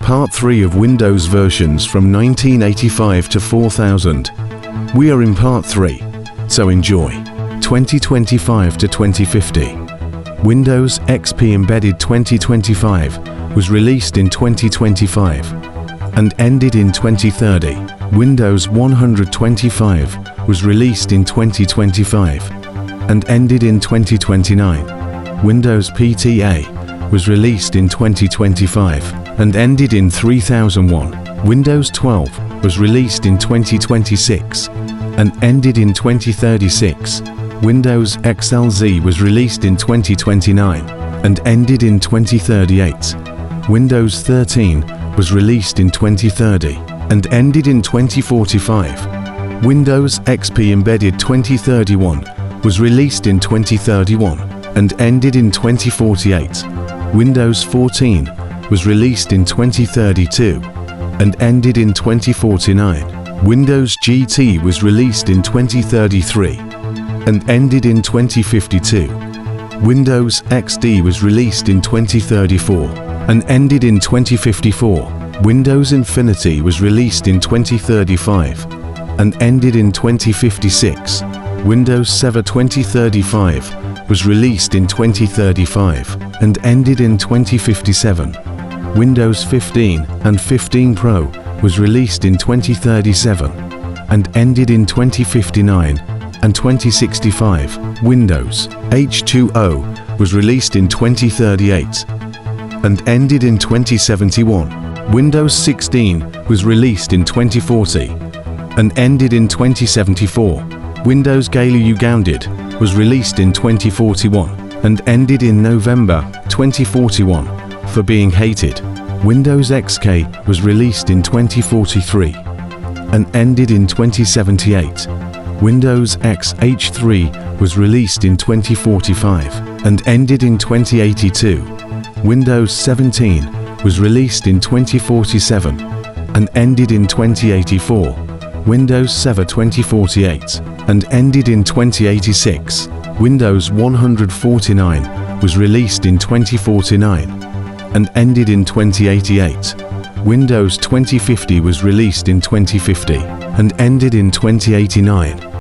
Part 3 of Windows versions from 1985 to 4000. We are in Part 3, so enjoy. 2025 to 2050. Windows XP Embedded 2025 was released in 2025 and ended in 2030. Windows 125 was released in 2025 and ended in 2029. Windows PTA was released in 2025 and ended in 3001. Windows 12 was released in 2026 and ended in 2036. Windows XLZ was released in 2029 and ended in 2038. Windows 13 was released in 2030 and ended in 2045. Windows XP Embedded 2031 was released in 2031 and ended in 2048. Windows 14 was released in 2032 and ended in 2049. Windows GT was released in 2033 and ended in 2052. Windows XD was released in 2034 and ended in 2054. Windows Infinity was released in 2035 and ended in 2056. Windows Server 2035 was released in 2035 and ended in 2057. Windows 15 and 15 Pro was released in 2037 and ended in 2059 and 2065. Windows H2O was released in 2038 and ended in 2071. Windows 16 was released in 2040 and ended in 2074. Windows Gaily Ugounded was released in 2041 and ended in November 2041 for being hated. Windows XK was released in 2043 and ended in 2078. Windows XH3 was released in 2045 and ended in 2082. Windows 17 was released in 2047 and ended in 2084. Windows Server 2048 and ended in 2086. Windows 149 was released in 2049 and ended in 2088. Windows 2050 was released in 2050 and ended in 2089.